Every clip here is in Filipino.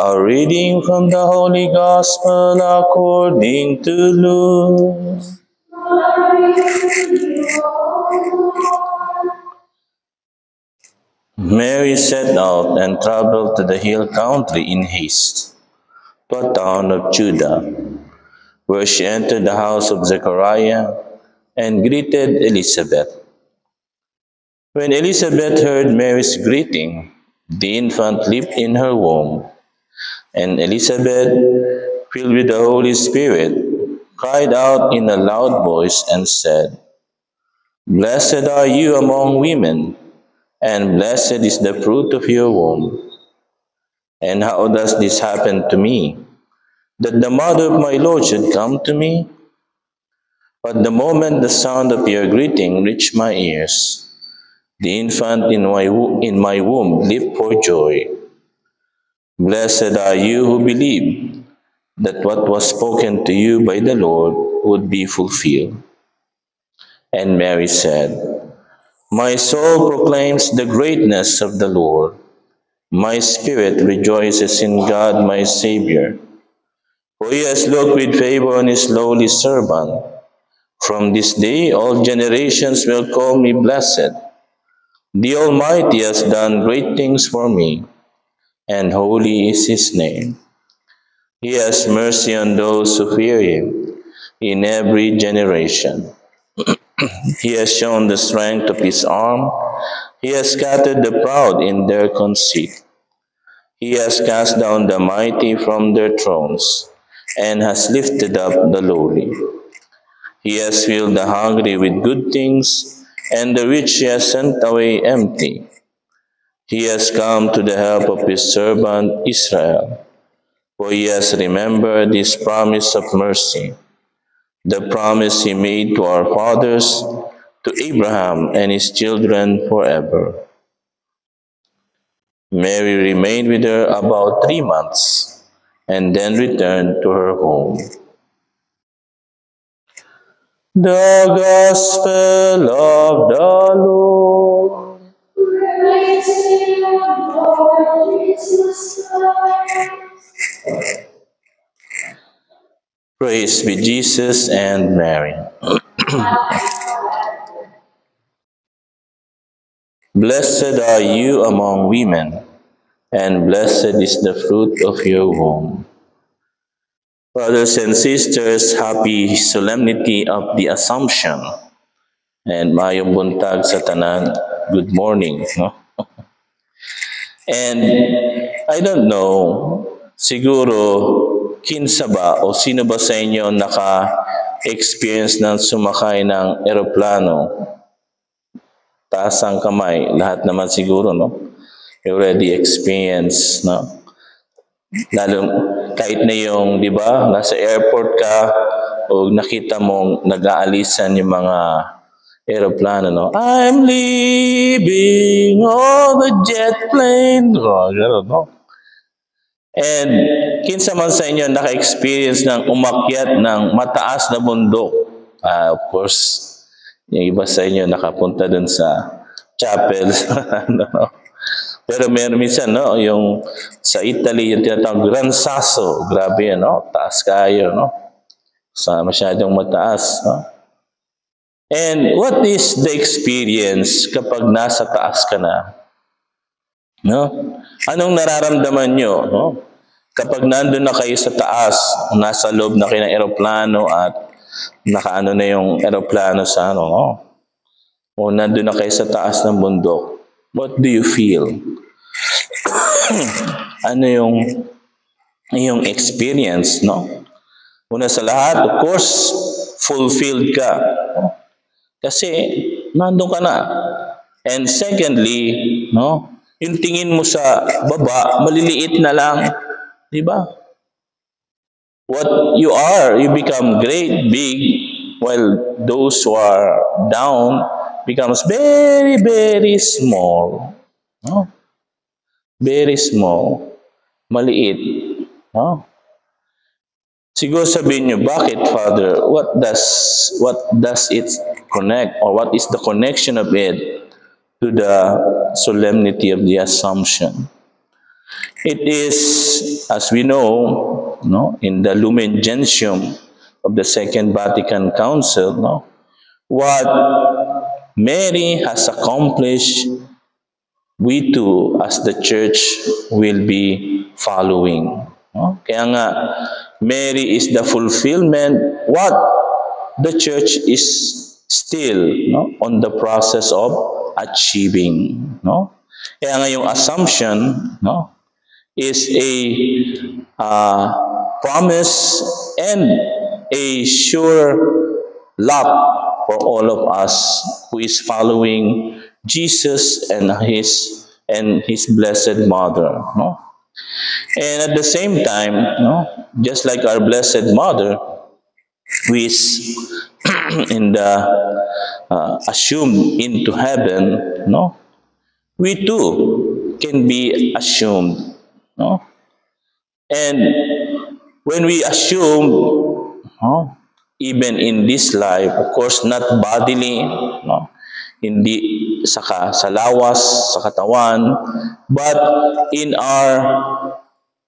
A reading from the Holy Gospel according to Luke. Mary set out and traveled to the hill country in haste, to a town of Judah, where she entered the house of Zechariah and greeted Elizabeth. When Elizabeth heard Mary's greeting, the infant leaped in her womb, and Elizabeth, filled with the Holy Spirit, cried out in a loud voice and said, "Blessed are you among women, and blessed is the fruit of your womb. And how does this happen to me, that the mother of my Lord should come to me? But the moment the sound of your greeting reached my ears, the infant in my womb leaped for joy. Blessed are you who believe that what was spoken to you by the Lord would be fulfilled." And Mary said, "My soul proclaims the greatness of the Lord. My spirit rejoices in God my Savior, for he has looked with favor on his lowly servant. From this day all generations will call me blessed. The Almighty has done great things for me, and holy is his name. He has mercy on those who fear him in every generation. He has shown the strength of his arm. He has scattered the proud in their conceit. He has cast down the mighty from their thrones and has lifted up the lowly. He has filled the hungry with good things, and the rich he has sent away empty. He has come to the help of his servant Israel, for he has remembered his promise of mercy, the promise he made to our fathers, to Abraham and his children forever." Mary remained with her about 3 months, and then returned to her home. The Gospel of the Lord. Praise to you, Lord Jesus Christ. Praise be Jesus and Mary. Blessed are you among women, and blessed is the fruit of your womb. Brothers and sisters, happy solemnity of the Assumption. And mayong buntag sa tanan, good morning. No? And I don't know, siguro, kinsa ba o sino ba sa inyo naka-experience ng sumakay ng eroplano? Taas ang kamay, lahat naman siguro, no? You already experienced, no? Lalo, kahit na yung, di ba, nasa airport ka, o nakita mong nag-aalisan yung mga aeroplano, no? I'm leaving on the jet plane. Oh, gano'n, no? And kinsa man sa inyo naka-experience ng umakyat ng mataas na bundok? Of course, yung iba sa inyo nakapunta dun sa chapel. No? Pero meron minsan, no? Yung sa Italy, yung tinatawag Gran Sasso. Grabe yan, no? Taas kayo, no? Sa masyadong mataas, no? And what is the experience kapag nasa taas ka na? No? Anong nararamdaman nyo? No? Kapag nandun na kayo sa taas, nasa loob na kayo ng eroplano at nakaano na yung eroplano sa ano, no? O nandun na kayo sa taas ng bundok, what do you feel? Ano yung experience, no? Una sa lahat, of course, fulfilled ka. Kasi nandun ka na. And secondly, no, yung tingin mo sa baba, maliliit na lang. Di ba? What you are, you become great, big, while those who are down becomes very, very small. No? Very small. Maliit. No? Siguro sabihin nyo, bakit, Father? What does it connect, or what is the connection of it to the solemnity of the Assumption? It is, as we know, no, in the Lumen Gentium of the Second Vatican Council, no, what Mary has accomplished, we too, as the Church, will be following. No? Kaya nga, Mary is the fulfillment what the Church is still, no, on the process of achieving. No? Kaya nga yung assumption, no, is a promise and a sure lot for all of us who is following Jesus and his blessed mother. No? And at the same time, no, just like our blessed mother, who is in the assumed into heaven, no, we too can be assumed. No? And when we assume, no, even in this life, of course, not bodily, no, hindi sa lawas, sa katawan, but in our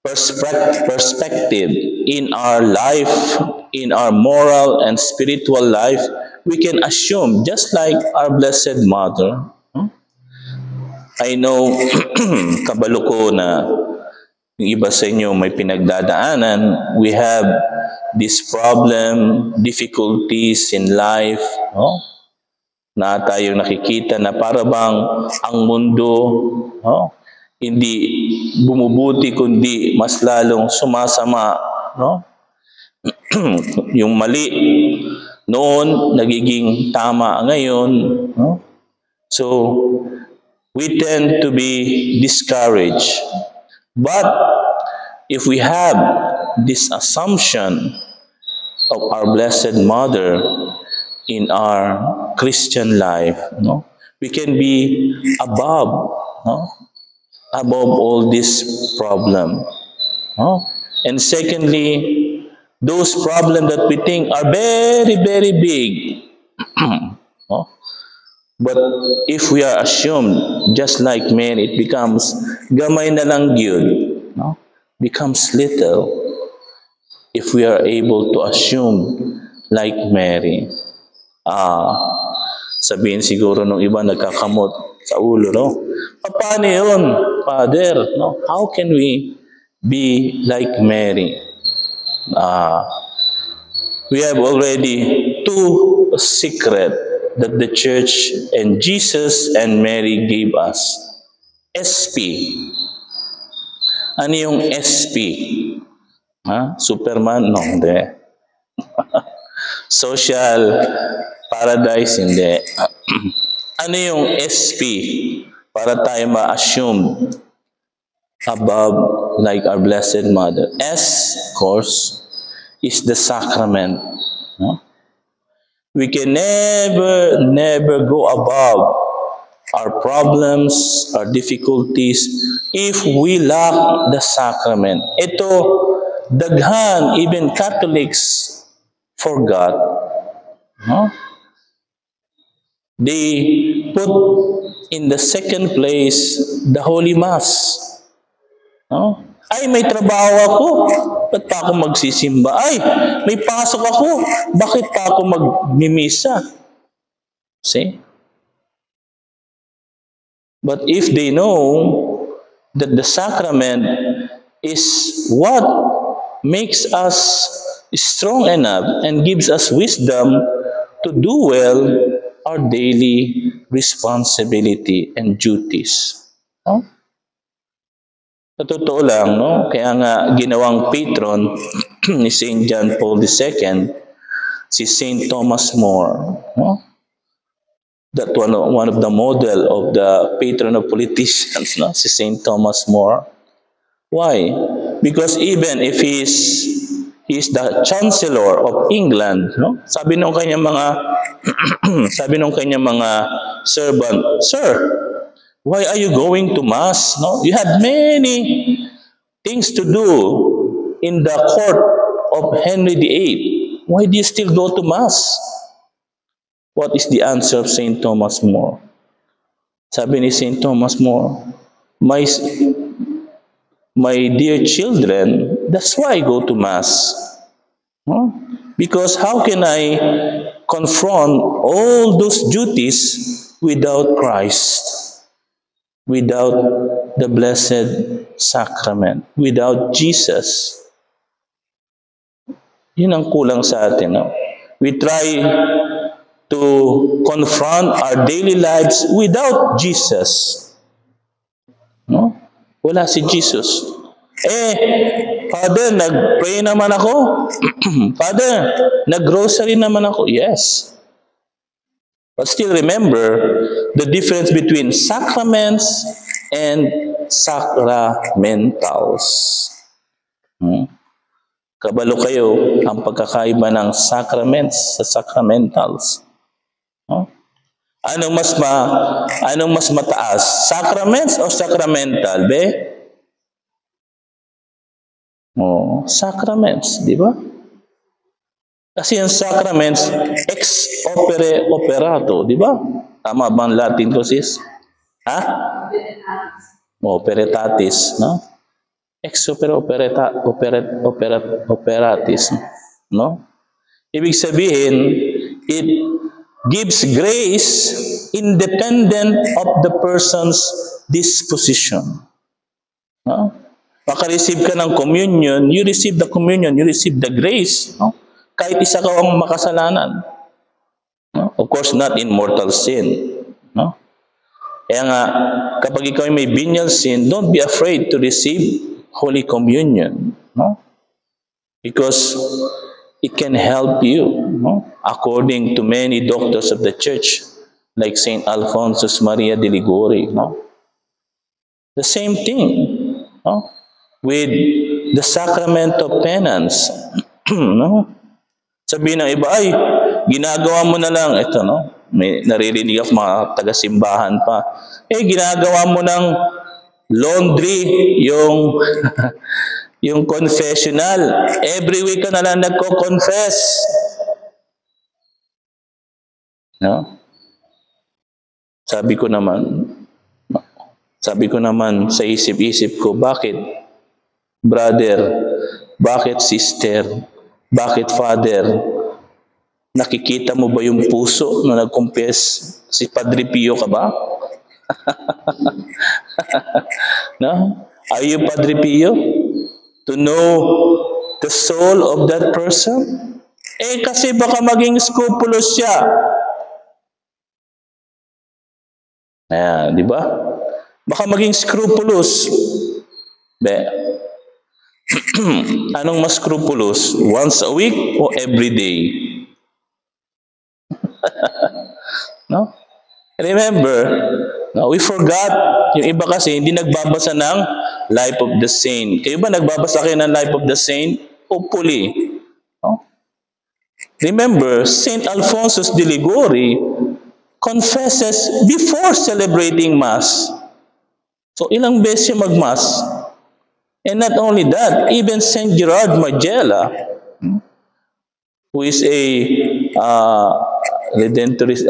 perspective, in our life, in our moral and spiritual life, we can assume, just like our Blessed Mother. I know, kabalo ko na yung iba sa inyo may pinagdadaanan. We have this problem, difficulties in life, no? Na tayong nakikita na para bang ang mundo, no, hindi bumubuti kundi mas lalong sumasama, no? Yung mali noon nagiging tama ngayon, no? So we tend to be discouraged. But if we have this assumption of our Blessed Mother in our Christian life, no, we can be above, no, above all this problem. No? And secondly, those problems that we think are very, very big. No? But if we are assumed, just like Mary, it becomes gamay na lang gyud, no? Becomes little if we are able to assume like Mary. Sabihin siguro nung iba nagkakamot sa ulo, no? Paano yun, Father? No? How can we be like Mary? We have already two secrets that the Church and Jesus and Mary gave us. SP. Ano yung SP? Superman? No, hindi. Social paradise? Hindi. Ano yung SP? Para tayo ma-assume above like our Blessed Mother. S, of course, is the sacrament. No? We can never go above our problems, our difficulties, if we lack the sacrament. Ito, daghan, even Catholics forgot. No? They put in the second place the Holy Mass. No? Ay, may trabaho ako. Ba't pa ako magsisimba? Ay, may pasok ako. Bakit pa ako magmimisa? See? But if they know that the sacrament is what makes us strong enough and gives us wisdom to do well our daily responsibility and duties. No? Sa totoo lang, no? Kaya nga ginawang patron ni St. John Paul II, si St. Thomas More. No? That one of the model of the patron of politicians, no? Si St. Thomas More. Why? Because even if he's the Chancellor of England, no? Sabi nung kanyang mga servant, "Sir, why are you going to Mass? No? You had many things to do in the court of Henry VIII. Why do you still go to Mass?" What is the answer of St. Thomas More? Sabi ni St. Thomas More, My dear children, that's why I go to Mass. No? Because how can I confront all those duties without Christ, without the Blessed Sacrament, without Jesus? Yun ang kulang sa atin. No? We try to confront our daily lives without Jesus. No? Wala si Jesus. Father, nag-pray naman ako. Father, nag-grocery naman ako. Yes. But still remember the difference between sacraments and sacramentals. Kabalo kayo ang pagkakaiba ng sacraments sa sacramentals. Anong mas mataas? Sacraments o sacramental, be? Sacraments, di ba? Kasi ang sacraments, ex opere operato, di ba? Tama ba ang Latin ko, sis? Ha? Operatatis, no? Ex opere operatis, no? Ibig sabihin, it gives grace independent of the person's disposition. No? Maka-receive ka ng communion, you receive the communion, you receive the grace. No? Kahit isa ka ang makasalanan. No? Of course, not in mortal sin. No? Kaya nga, kapag ikaw may venial sin, don't be afraid to receive Holy Communion. No? Because it can help you. No? According to many doctors of the church, like Saint Alphonsus Maria de Ligori. No? The same thing, no? With the sacrament of penance. No? Sabihin ng iba, ay, ginagawa mo na lang. Ito, no? May naririnig ako mga taga-simbahan pa. Ginagawa mo ng laundry, yung yung confessional. Every week ka na lang nagko-confess. No? Sabi ko naman sa isip-isip ko, bakit brother, bakit sister, bakit father, nakikita mo ba yung puso na nag-confess? Si Padre Pio ka ba? No? Are you Padre Pio? To know the soul of that person? Kasi baka maging scrupulous siya. Di ba? Baka maging scrupulous. Anong mas scrupulous? Once a week o every day? No? Remember, no, we forgot. Yung iba kasi hindi nagbabasa ng Life of the Saint. Kayo ba nagbabasa kayo ng Life of the Saint? Hopefully. No? Remember, Saint Alphonsus de Ligori confesses before celebrating Mass. So, ilang beses siya mag-Mass. And not only that, even Saint Gerard Majella, who is a Redentorist,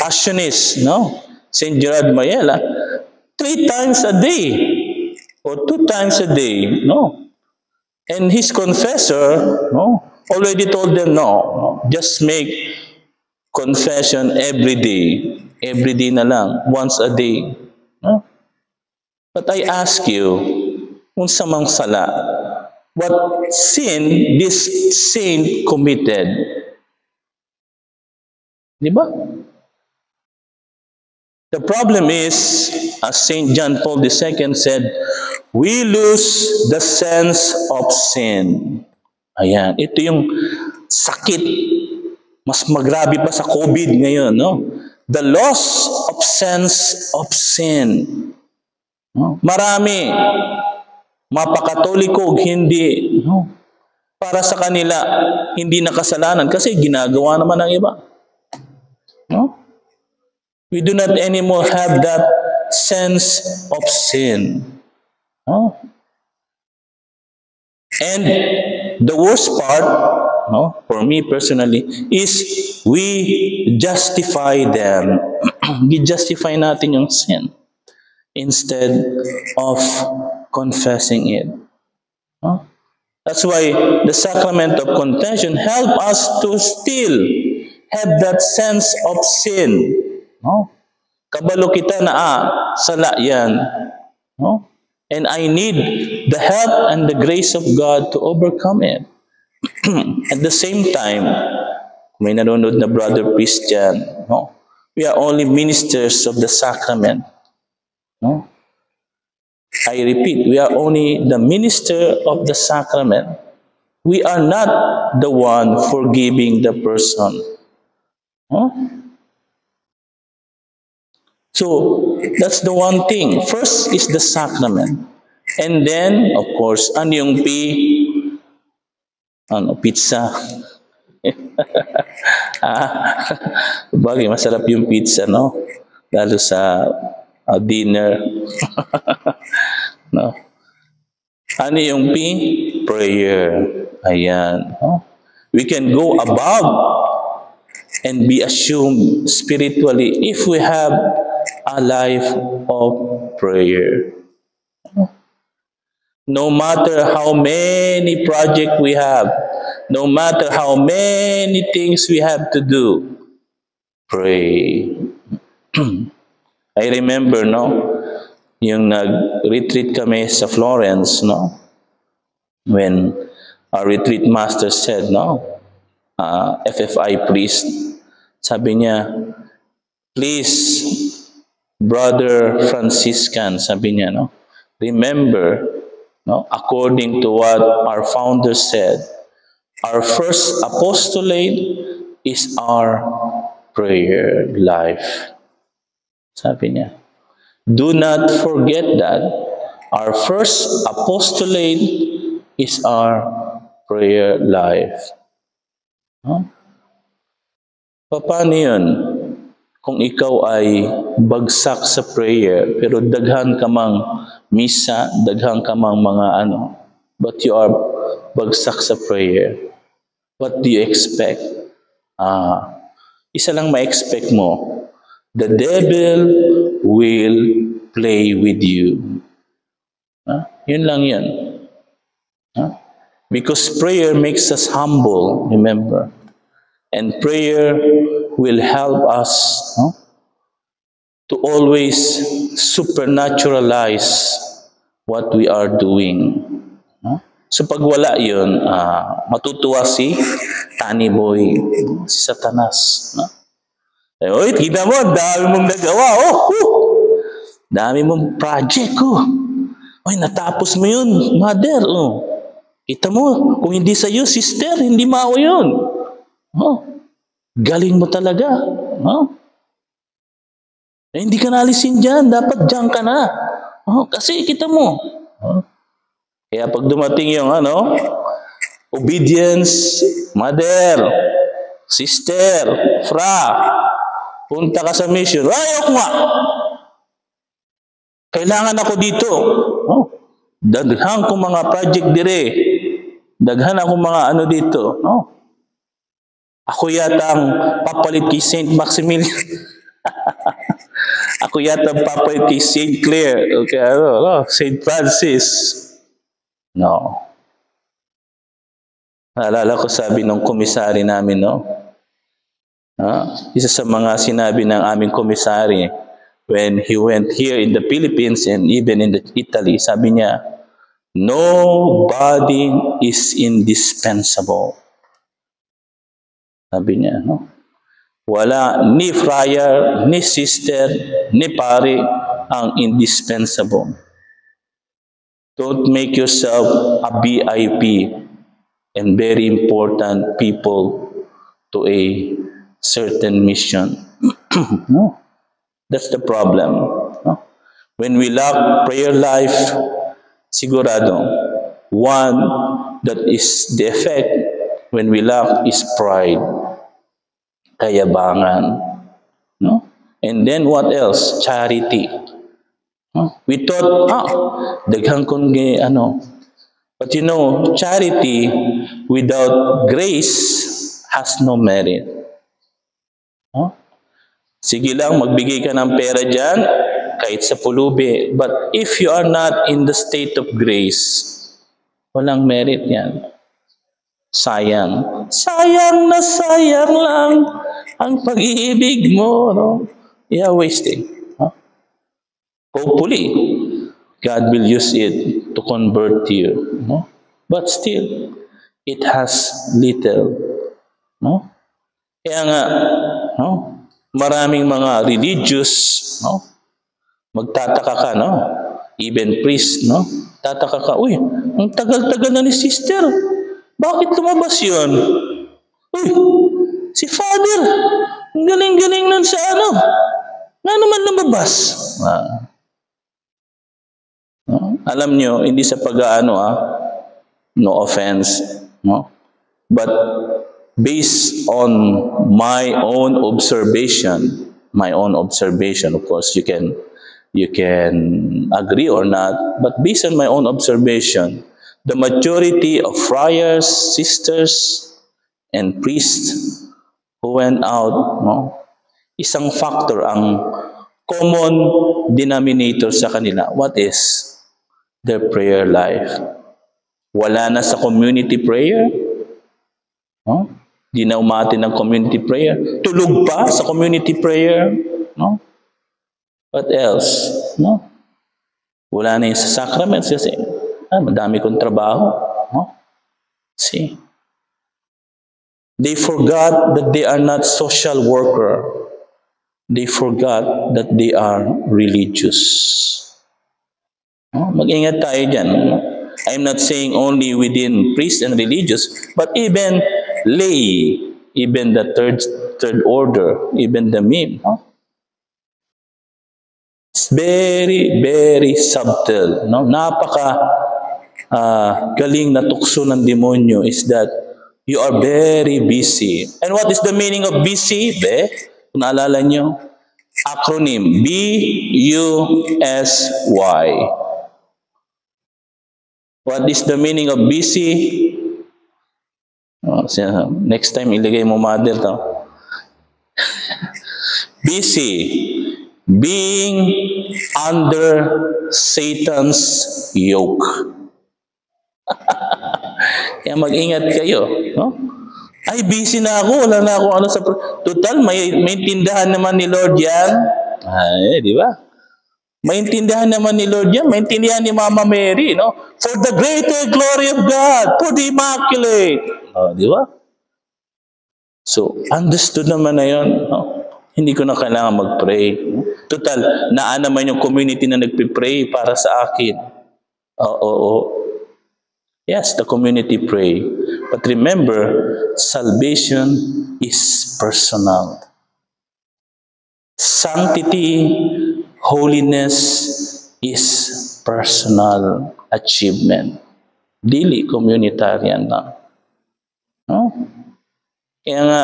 Passionist, no? Saint Gerard Majella, 3 times a day or 2 times a day, no? And his confessor, no, already told them, no, just make confession every day na lang, once a day, no? But I ask you, unsa mang sala, what sin this saint committed? Di ba? The problem is, as St. John Paul II said, we lose the sense of sin. Ayan, ito yung sakit. Mas magrabe pa sa COVID ngayon, no? The loss of sense of sin. No? Marami, mapakatoliko, hindi, no? Para sa kanila, hindi nakasalanan kasi ginagawa naman ng iba. No? We do not anymore have that sense of sin. No? And the worst part, no, for me personally, is we justify them. I-justify natin yung sin. instead of confessing it. No? That's why the sacrament of confession help us to still have that sense of sin. No? Kabalo kita na, sala yan. No? And I need the help and the grace of God to overcome it. At the same time, may nanonood na brother Christian, no? We are only ministers of the sacrament. No? I repeat, we are only the minister of the sacrament. We are not the one forgiving the person. No? So, that's the one thing. First is the sacrament. And then, of course, ano yung pizza. Bagay, masarap yung pizza, no? Lalo sa dinner. No? Ano yung prayer. Ayan. No? We can go above and be assumed spiritually if we have a life of prayer. No matter how many projects we have, no matter how many things we have to do, pray. I remember, no, yung nag-retreat kami sa Florence, no, when our retreat master said, no, FFI priest, sabi niya, please, Brother Franciscan, sabi niya, no, remember, no, according to what our founder said, our first apostolate is our prayer life. Sabi niya, do not forget that our first apostolate is our prayer life. Huh? Paano yun? Kung ikaw ay bagsak sa prayer, pero daghan ka mang misa, daghan ka mang mga but you are bagsak sa prayer. What do you expect? Isa lang ma-expect mo. The devil will play with you. Yun lang yun. Because prayer makes us humble, remember. And prayer will help us to always supernaturalize what we are doing. So pag wala yun, matutuwa si Tani Boy, si Satanas. Oy, kita mo, dami mong nagawa. Dami mong project. Oy, natapos mo yun, mother. Kita mo, kung hindi sa'yo, sister, hindi mao yun. Galing mo talaga. Hindi ka naalisin dyan. Dapat dyan ka na. Kasi kita mo. Kaya pag dumating yung obedience, mother, sister, fra, punta ka sa mission. Ayok nga! Kailangan ako dito. Daghan ko mga project dire. Daghan ako mga dito. Ako yata ang papalit kay Saint Maximilian. Ako yata ang papalit kay Saint Clare. Okay, Saint Francis. No. Naalala ko sabi ng komisary namin, isa sa mga sinabi ng aming komisary when he went here in the Philippines and even in Italy, sabi niya, nobody is indispensable. Sabi niya, wala ni friar, ni sister, ni pare ang indispensable. Don't make yourself a VIP and very important people to a certain mission. No. That's the problem. No? When we lack prayer life, sigurado, one that is the effect when we lack is pride, kayabangan. No? And then what else? Charity. We thought, daghan kon But charity without grace has no merit. Sige lang, magbigay ka ng pera dyan, kahit sa pulubi. But if you are not in the state of grace, walang merit yan. Sayang. Sayang na sayang lang ang pag-ibig mo. No? Yeah, wasting. Huh? Hopefully, God will use it to convert you. No? But still, it has little. No? Kaya nga, no? Maraming mga religious, no? Magtataka ka, no? Even priest, no? Tataka ka, uy, ang tagal-tagal na ni sister. Bakit lumabas yun? Uy, si Father, ang galing-galing nun sa ano. Nga naman lumabas. No? Alam nyo, hindi sa pag-ano, no offense, no? But based on my own observation, of course, you can agree or not, but based on my own observation, the majority of friars, sisters, and priests who went out, no, isang factor, ang common denominator sa kanila, what is? Their prayer life. Wala na sa community prayer. No? Di na umati ng community prayer. Tulog pa sa community prayer. No? What else? No? Wala na yung sa sacraments kasi madami kong trabaho. No? See? They forgot that they are not social worker. They forgot that they are religious. No? Mag-ingat tayo dyan. I'm not saying only within priests and religious, but even lay, even the third order, even the meme. No? It's very, very subtle. No? Napaka galing na tukso ng demonyo is that you are very busy. And what is the meaning of busy? Kung naalala nyo, acronym, B-U-S-Y. What is the meaning of busy? Next time, ilagay mo mother to. Busy. Being under Satan's yoke. Kaya mag-ingat kayo. No? Ay, busy na ako. Wala na ako ano sa... Total, may tindahan naman ni Lord yan. Ay, di ba? Maintindihan naman ni Lord yan, maintindihan ni Mama Mary, no? For the greater glory of God, for the Immaculate. Di ba? So, understood naman na yun. No? Hindi ko na kailangan mag-pray. Total, naan naman yung community na nagpipray para sa akin. Yes, the community pray. But remember, salvation is personal. Sanctity, holiness is personal achievement. Dili communitarian na. No? Kaya nga,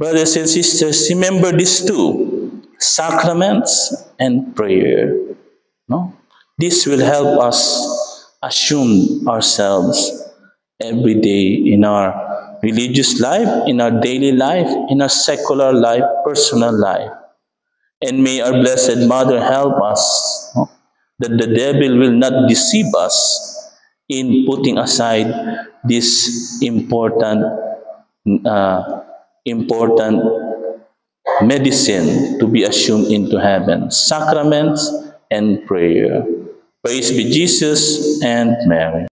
brothers and sisters, remember these two, sacraments and prayer. No? This will help us assume ourselves every day in our religious life, in our daily life, in our secular life, personal life. And may our Blessed Mother help us, no? That the devil will not deceive us in putting aside this important medicine to be assumed into heaven, sacraments and prayer. Praise be Jesus and Mary.